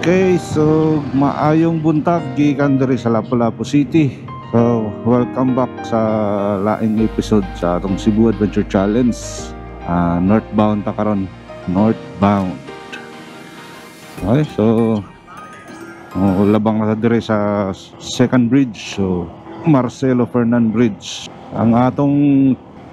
Okay, so maayong buntag gikan diri sa Lapu-Lapu City. So, welcome back sa laing episode sa atong Cebu Adventure Challenge. Northbound ta karon, northbound. Okay, so labang na ta diri sa second bridge, so Marcelo Fernan Bridge. Ang atong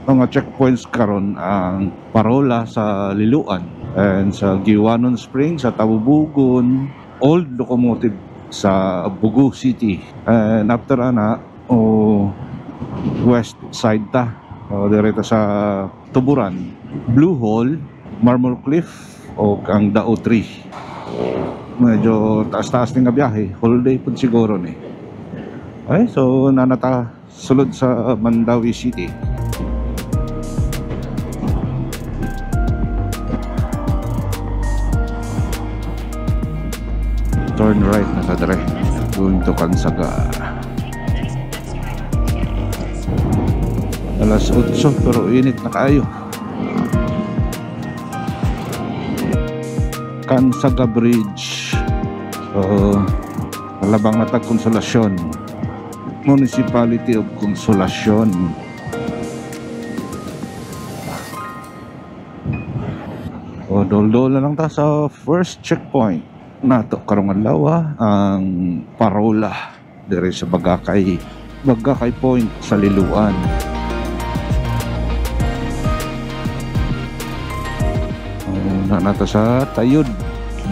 mga checkpoints karon ang Parola sa Liloan, and sa Giwanon Springs sa Tabubugon, Old Locomotive sa Bugu City, and after ana west side ta direta sa Tuburan, Blue Hole, Marmol Cliff o ang Dao 3. Medyo taas-taas ng biyahe, holiday po siguro ni. Okay, so nanata sulod sa Mandawi City. Turn right na sa dire, going to Kansaga. Alas 8 pero init na kayo. Kansaga Bridge. So malabang na tag Konsolasyon, Municipality of Konsolasyon. O dol-dol na lang ta sa first checkpoint nato karong adlaw, ang Parola dire sa Bagakay Point sa Liloan. Na nato sa Tayud,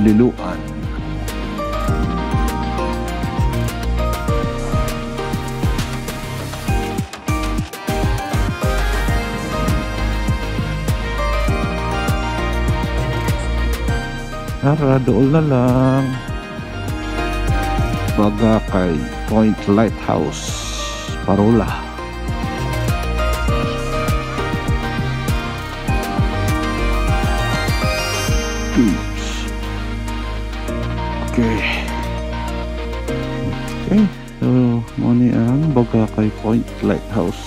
Liloan. Tara, doon na lang. Bagakay Point Lighthouse, Parola. Okay. So muna ang Bagakay Point Lighthouse.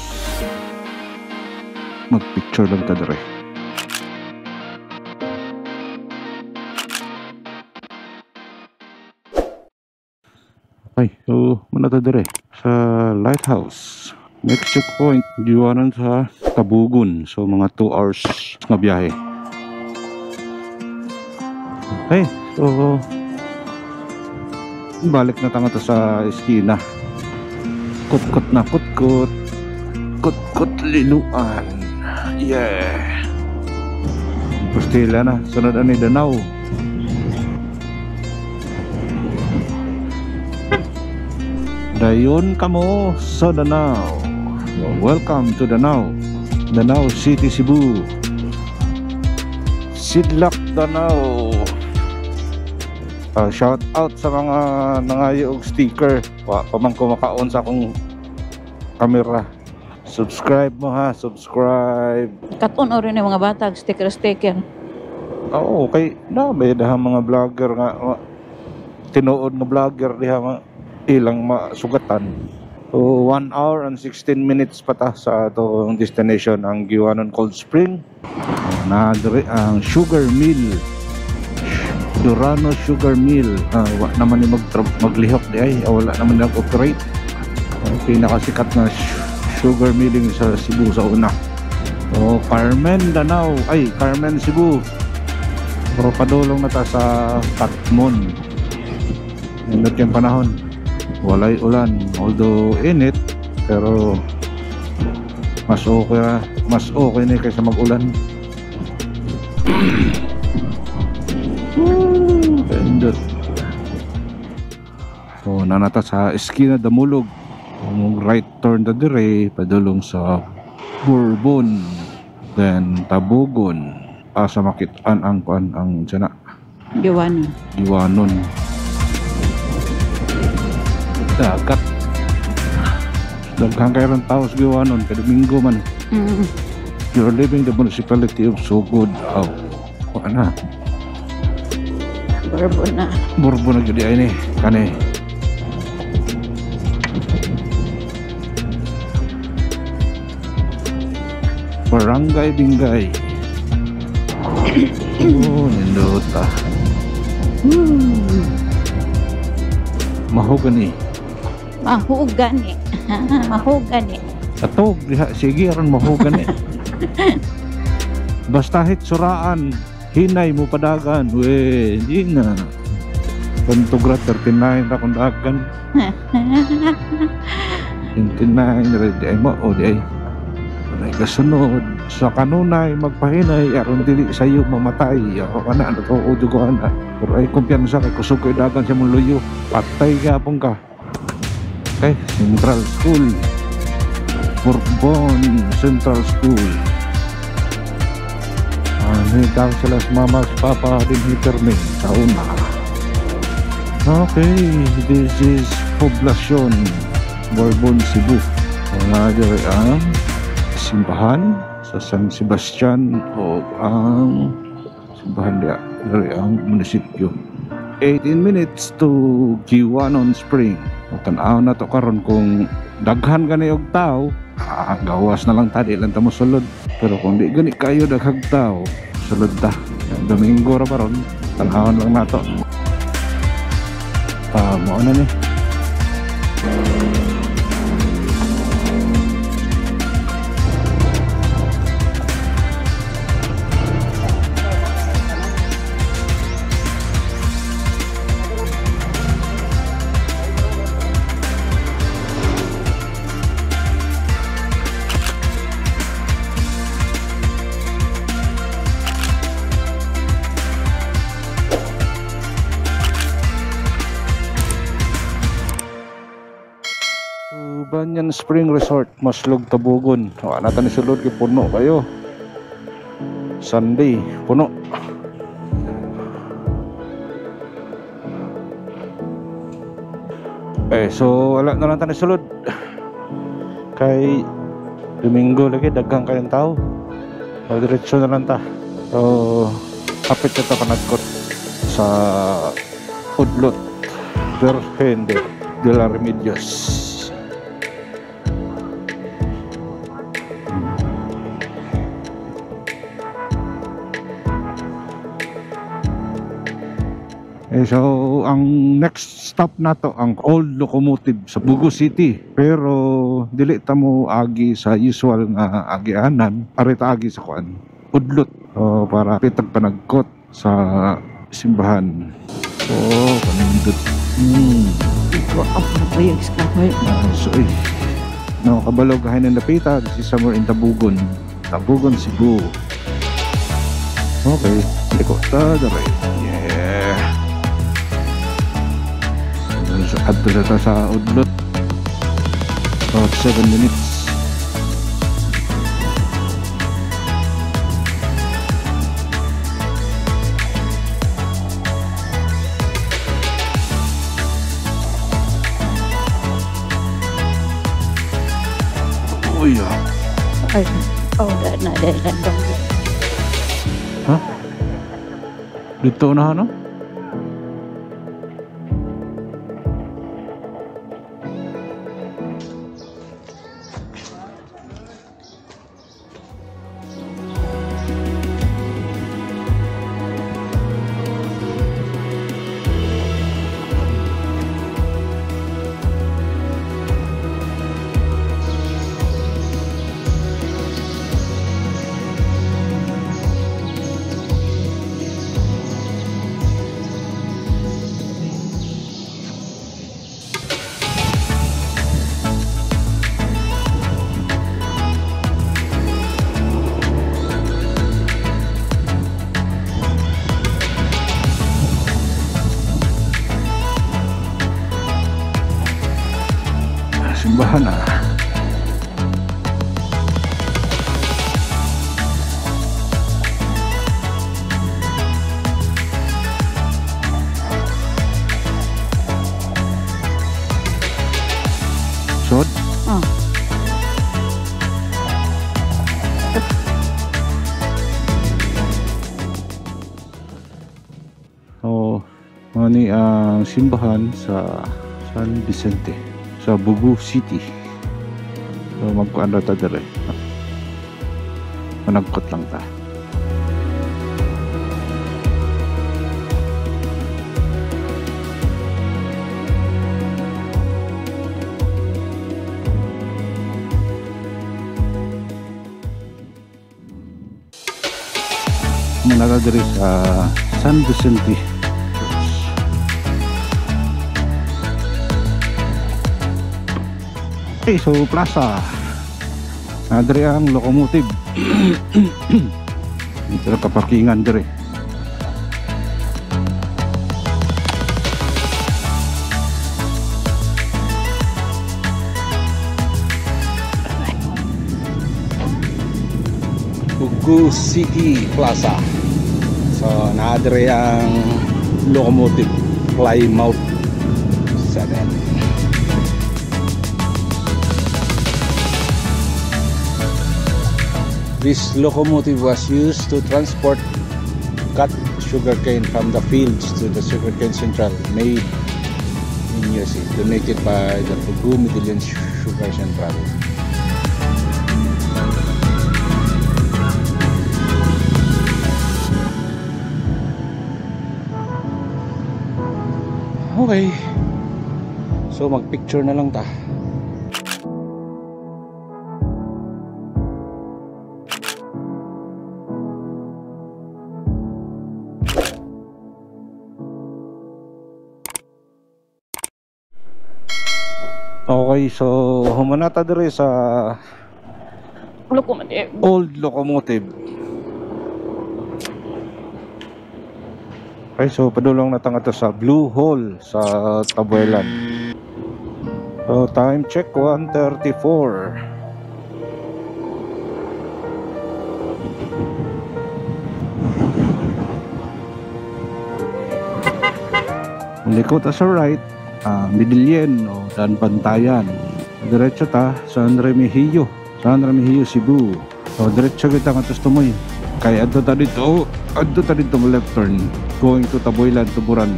Mag-picture lang ta dire. Okay, so muna ta dire sa lighthouse. Next checkpoint Giwanon sa Tabugon, so mga 2 hours nga biyahe. Okay, so balik na tanga to sa eskina. Kutkot na kutkot Liloan. Yeah, pustila na, sunod ani Danau. Dayon kamo sa Danau. Welcome to Danau, Danau City, Cebu. Sidlak Danau. Shout out sa mga nangayo og sticker. Pamang kumakaon sa akong camera. Subscribe mo ha, subscribe. Katon o rin yung mga batag, sticker. Oo, okay. May dahang mga vlogger nga, tinuod na vlogger diha ilang masugatan. So 1 hour and 16 minutes pa ta sa atong destination, ang Giwanon Cold Spring. Nadiri ang sugar mill, Durano Sugar Mill. Wala naman yung maglihok di ay, wala naman nag-operate. Pinakasikat na sugar milling sa Cebu sa una. So Carmen Danau, ay Carmen Cebu. Pero padulong na ta sa Katmon. Nindot yung panahon, walay ulan, although init, pero mas okay na kaysa mag-ulan. Pindot. So nanata sa eskina Damulog, right turn ta dire padulong sa Bourbon, then Tabugon, sa makitaan ang sana Giwanon. Dagat. Daghang kayo ng tao sa Giwanon, kada Domingo man. You're leaving the municipality of Sugod. Ano? Bourbon na gudi ay ni kani. Barangay Bingay. Oh, nindota. Mahogany. Mahugani. Mahugani. Atog diha sige aron mahogany. Basta hit suraan, hinay mo padagan. We, di na. Pantugrat 39 ra kung dagan. 29 ra di ay mo o di ay. Unay kasunod sa kanunay magpahinay aron dili sayo mamatay. Ako kana ano to udugo na. Pero ay kumpiyansa kay kusog ko dagan sa mong luyo. Patay gapon ka. Okay, Central School. Bourbon Central School. Hintang sila sa mama sa papa din hiperme sa una. Okay, this is Poblacion Bourbon, Cebu. Mga diri ang simbahan sa San Sebastian o ang simbahan diri ang munisipyo. 18 minutes to Kiwanon Spring. Tanaw na to karon kung daghan gani og tao, gawas na lang tadi lang ta mo sulod. Pero kung di gani kayo daghang tao, sulod ta. Domingo ra baron, tanahon lang nato. Mao na ni. Banyan Spring Resort, Maslog, Tabugon. Wala natin ni sulod kay puno kayo. Sunday, puno. So wala na lang tayo sulod. Kay Domingo lagi daghang kayong tao. Diretso na lang ta. So kapit na ta panagkot sa Udlot Virgen de la Remedios. So ang next stop nato ang Old Locomotive sa Bugo City, pero dili ta mo agi sa usual nga agianan, arita agi sa kuan Udlot para pitag panagkot sa simbahan. Kanindot. Iko ako na ba yung scammer? So no, kabalog kahay ng napita. This is somewhere in Tabugon, Cebu. Okay, liko ta dere. Adto na sa Udlot. About 7 minutes. Uy, Ay, na dahil landong. ha? Dito na no? Simbahan na. Sod? Mani ang simbahan sa San Vicente sa Bugo City. So magkuan ra ta dire. Managkot lang ta. muna ka diri sa San Vicente. Okay, so plaza. Diri ang locomotive. Dito na kaparkingan diri. Bugu City Plaza. So naadre ang locomotive Plymouth 7. This locomotive was used to transport cut sugarcane from the fields to the sugarcane central made in USA, donated by the Bugu Midillion Sugar Central. Okay, so mag-picture na lang ta. Okay, so humanata dire sa Locomotive. old locomotive. Okay, so padulong na tanga to sa Blue Hole sa Tabuelan. So time check 1:34. Likod ta sa right, Midillion o Dan Bantayan. Diretso ta San Remigio, Cebu. So diretso kita nga tustoy. Kaya adto ta dito left turn going to Tabuelan, Tuburan.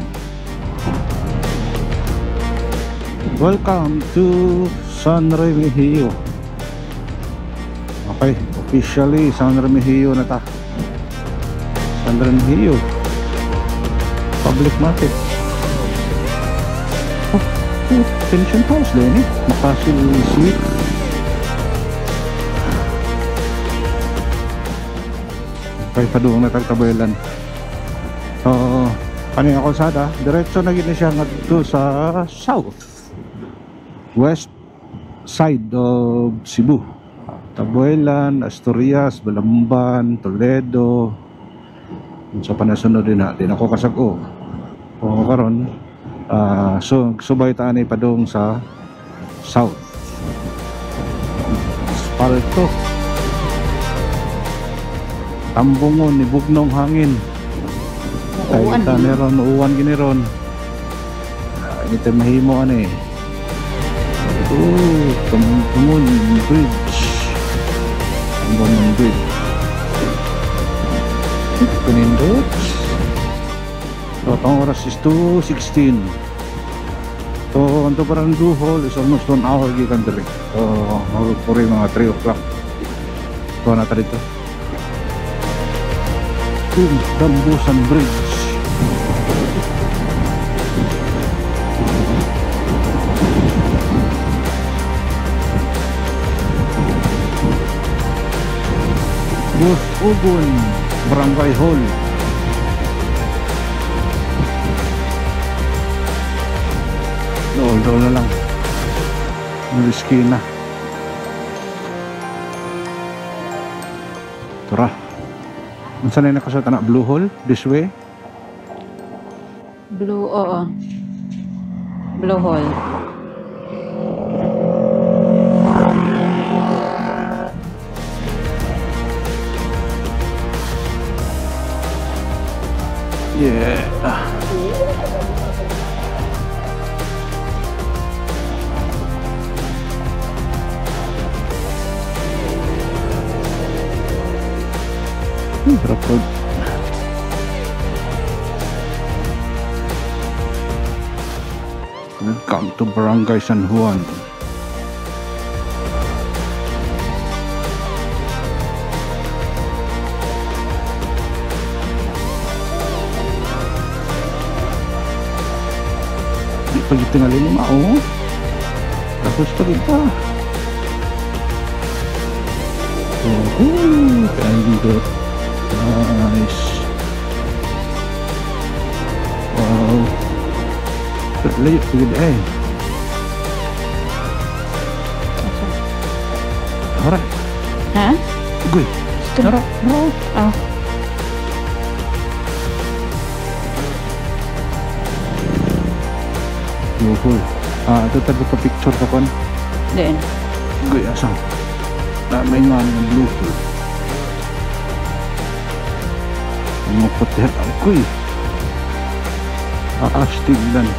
Welcome to San Remigio. Okay, officially San Remigio na ta. San Remigio Public Market. Pension house din eh. Makasil Suite. Okay, paduong na Tabuelan. So, paning ako sada, diretso na gini siya ngadto sa south west side of Cebu. Tabuelan, Asturias, Balamban, Toledo. Sa panasunod din natin ako kasag-o. O karon so subay taan ay padung sa south. Aspalto. Tambungon ni bugnong hangin. Kaya ta meron uwan giniron. Ito mahimo ani. Tambungon bridge. Tambungon bridge. Pinindot. So, ang oras is 2:16. So, ang Tuburan Blue Hole is almost 1 hour gikan diri. So, magpuri mga 3 o'clock. So, nata dito. Tambusan Bridge. Bus Ugon Barangay Hall. Dool na lang. Risky na. Tara. Saan na nakasuot na? Blue Hole? This way? Blue, oo. Blue Hole. Yeah. Rapod. Welcome to Barangay San Juan. Pag tingali mo mao, tapos pa kita. Nice. Layo sige eh. Alright. Ha? Goy. Tara. No. Ah. Yuhul. Ito tabi ka picture ka kon. Then. Goy asam. Na may nga ng blue hole. Mga puti ang kuy. Astig lang.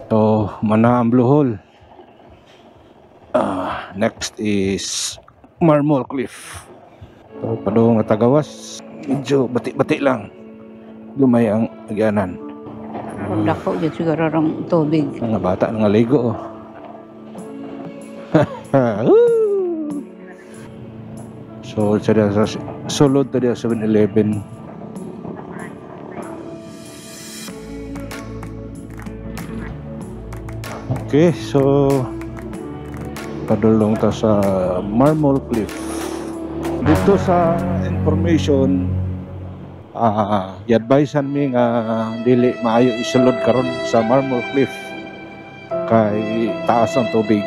So, mana ang blue hole. Next is Marmol Cliff. So, padung nga tagawas. Medyo bati-bati lang. Lumay ang agyanan. Dako dyan siguro ang tubig. Mga bata nga ligo. Oh. So, sa sulod tadi 7-Eleven. Okay, so padulong ta sa Marmol Cliff. Dito sa information, i-advisean mi nga dili maayo isulod karon sa Marmol Cliff kay taas ang tubig.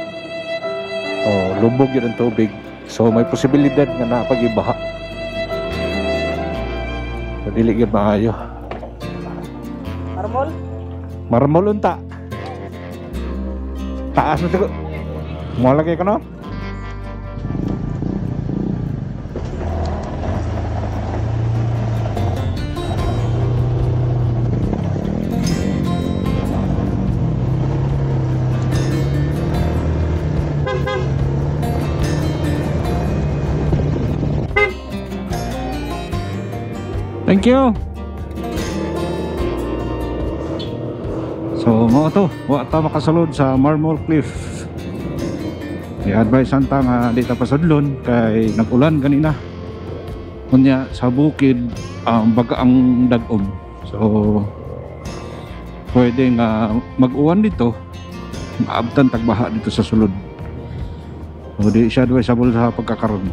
Lubog yun ang tubig. So may posibilidad nga napagibaha. So dili gyud maayo. Marmol unta. Taas na tigo. Mo lagi ka no? Thank you. So mo to, wa ta makasulod sa Marmol Cliff. I-advise anta nga di ta pasudlon kay nag-ulan ganina. Kunya sa bukid baga ang dagom. So pwede nga mag-uwan dito, maabtan tagbaha dito sa sulod. So di siya advisable sa pagkakaroon.